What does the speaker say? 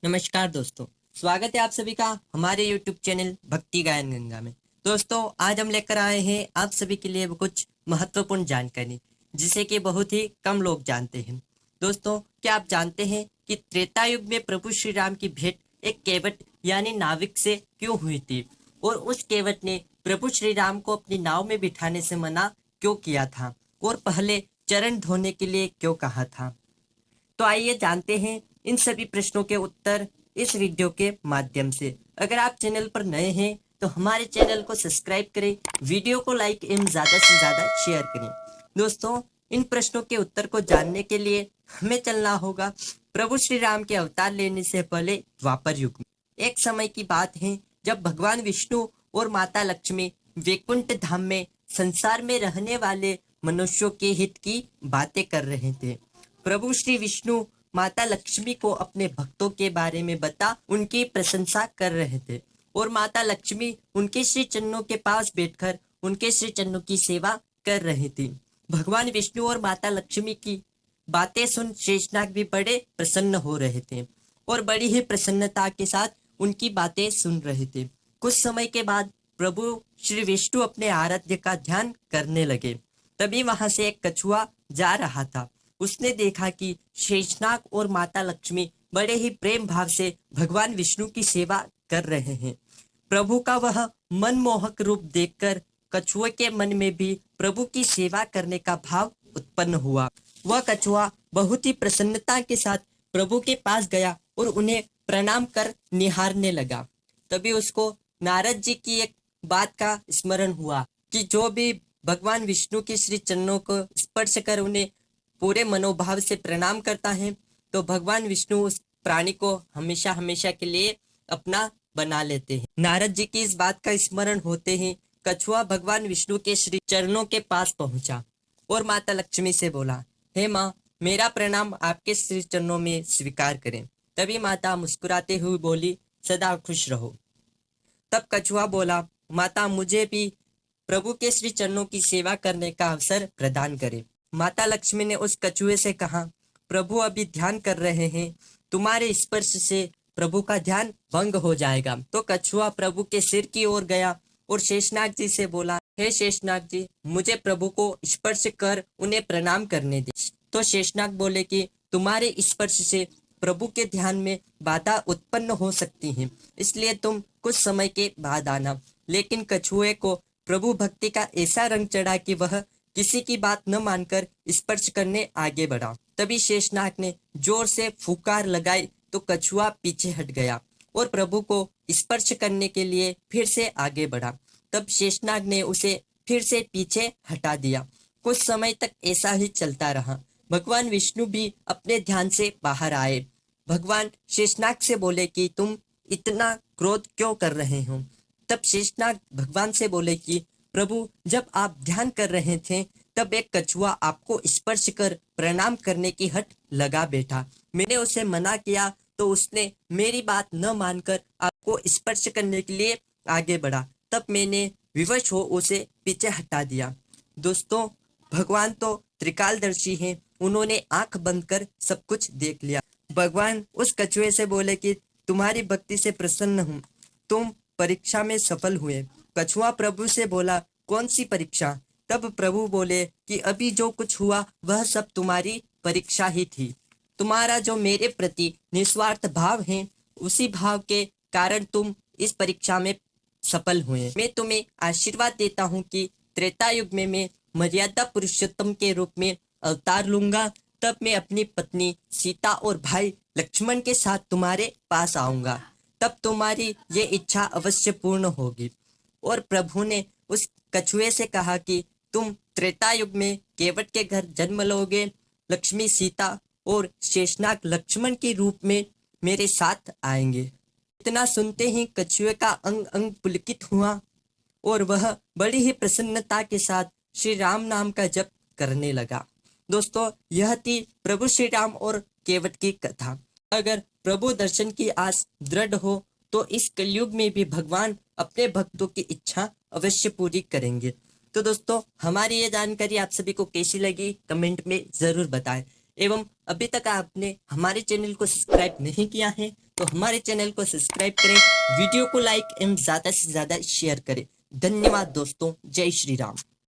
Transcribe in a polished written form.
नमस्कार दोस्तों। स्वागत है आप सभी का हमारे YouTube चैनल भक्ति गायन गंगा में। दोस्तों, आज हम लेकर आए हैं आप सभी के लिए कुछ महत्वपूर्ण जानकारी जिसे कि बहुत ही कम लोग जानते हैं। दोस्तों, क्या आप जानते हैं कि त्रेता युग में प्रभु श्री राम की भेंट एक केवट यानी नाविक से क्यों हुई थी और उस केवट ने प्रभु श्री राम को अपनी नाव में बिठाने से मना क्यों किया था और पहले चरण धोने के लिए क्यों कहा था। तो आइए जानते हैं इन सभी प्रश्नों के उत्तर इस वीडियो के माध्यम से। अगर आप चैनल पर नए हैं तो हमारे चैनल को सब्सक्राइब करें, वीडियो को लाइक एवं ज़्यादा से ज़्यादा शेयर करें। दोस्तों, इन प्रश्नों के उत्तर को जानने के लिए हमें चलना होगा प्रभु श्री राम के अवतार लेने से पहले द्वापर युग में। एक समय की बात है जब भगवान विष्णु और माता लक्ष्मी वैकुंठ धाम में संसार में रहने वाले मनुष्यों के हित की बातें कर रहे थे। प्रभु श्री विष्णु माता लक्ष्मी को अपने भक्तों के बारे में बता उनकी प्रशंसा कर रहे थे और माता लक्ष्मी उनके श्री चरणों के पास बैठकर उनके श्री चरणों की सेवा कर रही थी। भगवान विष्णु और माता लक्ष्मी की बातें सुन शेषनाग भी बड़े प्रसन्न हो रहे थे और बड़ी ही प्रसन्नता के साथ उनकी बातें सुन रहे थे। कुछ समय के बाद प्रभु श्री विष्णु अपने आराध्य का ध्यान करने लगे। तभी वहां से एक कछुआ जा रहा था। उसने देखा कि शेषनाग और माता लक्ष्मी बड़े ही प्रेम भाव से भगवान विष्णु की सेवा कर रहे हैं। प्रभु का वह मनमोहक रूप देखकर कछुए के मन में भी प्रभु की सेवा करने का भाव उत्पन्न हुआ। वह कछुआ बहुत ही प्रसन्नता के साथ प्रभु के पास गया और उन्हें प्रणाम कर निहारने लगा। तभी उसको नारद जी की एक बात का स्मरण हुआ कि जो भी भगवान विष्णु के श्री चरणों को स्पर्श कर उन्हें पूरे मनोभाव से प्रणाम करता है तो भगवान विष्णु उस प्राणी को हमेशा हमेशा के लिए अपना बना लेते हैं। नारद जी की इस बात का स्मरण होते ही कछुआ भगवान विष्णु के श्री चरणों के पास पहुंचा और माता लक्ष्मी से बोला, हे माँ, मेरा प्रणाम आपके श्री चरणों में स्वीकार करें। तभी माता मुस्कुराते हुए बोली, सदा खुश रहो। तब कछुआ बोला, माता, मुझे भी प्रभु के श्री चरणों की सेवा करने का अवसर प्रदान करें। माता लक्ष्मी ने उस कछुए से कहा, प्रभु अभी ध्यान कर रहे हैं, तुम्हारे स्पर्श से प्रभु का ध्यान भंग हो जाएगा। तो कछुआ प्रभु के सिर की ओर गया और शेषनाग जी से बोला, हे शेषनाग जी, मुझे प्रभु को स्पर्श कर उन्हें प्रणाम करने दे। तो शेषनाग बोले कि तुम्हारे स्पर्श से प्रभु के ध्यान में बाधा उत्पन्न हो सकती है, इसलिए तुम कुछ समय के बाद आना। लेकिन कछुए को प्रभु भक्ति का ऐसा रंग चढ़ा कि वह किसी की बात न मानकर स्पर्श करने आगे बढ़ा। तभी शेषनाग ने जोर से फुकार लगाई तो कछुआ पीछे हट गया और प्रभु को स्पर्श करने के लिए फिर से आगे बढ़ा। तब शेषनाग ने उसे फिर से पीछे हटा दिया। कुछ समय तक ऐसा ही चलता रहा। भगवान विष्णु भी अपने ध्यान से बाहर आए। भगवान शेषनाग से बोले कि तुम इतना क्रोध क्यों कर रहे हो। तब शेषनाग भगवान से बोले कि प्रभु, जब आप ध्यान कर रहे थे तब एक कछुआ आपको स्पर्श कर प्रणाम करने की हट लगा बैठा। मैंने उसे मना किया तो उसने मेरी बात न मानकर आपको स्पर्श करने के लिए आगे बढ़ा। तब मैंने विवश हो उसे पीछे हटा दिया। दोस्तों, भगवान तो त्रिकालदर्शी हैं, उन्होंने आंख बंद कर सब कुछ देख लिया। भगवान उस कछुए से बोले कि तुम्हारी भक्ति से प्रसन्न हूँ, तुम परीक्षा में सफल हुए। कछुआ प्रभु से बोला, कौन सी परीक्षा। तब प्रभु बोले कि अभी जो कुछ हुआ वह सब तुम्हारी परीक्षा ही थी। तुम्हारा जो मेरे प्रति निस्वार्थ भाव है उसी भाव के कारण तुम इस परीक्षा में सफल हुए। मैं तुम्हें आशीर्वाद देता हूँ कि त्रेता युग में मैं मर्यादा पुरुषोत्तम के रूप में अवतार लूंगा। तब मैं अपनी पत्नी सीता और भाई लक्ष्मण के साथ तुम्हारे पास आऊंगा। तब तुम्हारी ये इच्छा अवश्य पूर्ण होगी। और प्रभु ने उस कछुए से कहा कि तुम त्रेता युग में केवट के घर जन्म लोगे। लक्ष्मी सीता और शेषनाग लक्ष्मण के रूप में मेरे साथ आएंगे। इतना सुनते ही कछुए का अंग अंग पुलकित हुआ और वह बड़ी ही प्रसन्नता के साथ श्री राम नाम का जप करने लगा। दोस्तों, यह थी प्रभु श्री राम और केवट की कथा। अगर प्रभु दर्शन की आस दृढ़ हो तो इस कलयुग में भी भगवान अपने भक्तों की इच्छा अवश्य पूरी करेंगे। तो दोस्तों, हमारी ये जानकारी आप सभी को कैसी लगी कमेंट में जरूर बताएं। एवं अभी तक आपने हमारे चैनल को सब्सक्राइब नहीं किया है तो हमारे चैनल को सब्सक्राइब करें, वीडियो को लाइक एवं ज़्यादा से ज़्यादा शेयर करें। धन्यवाद दोस्तों, जय श्री राम।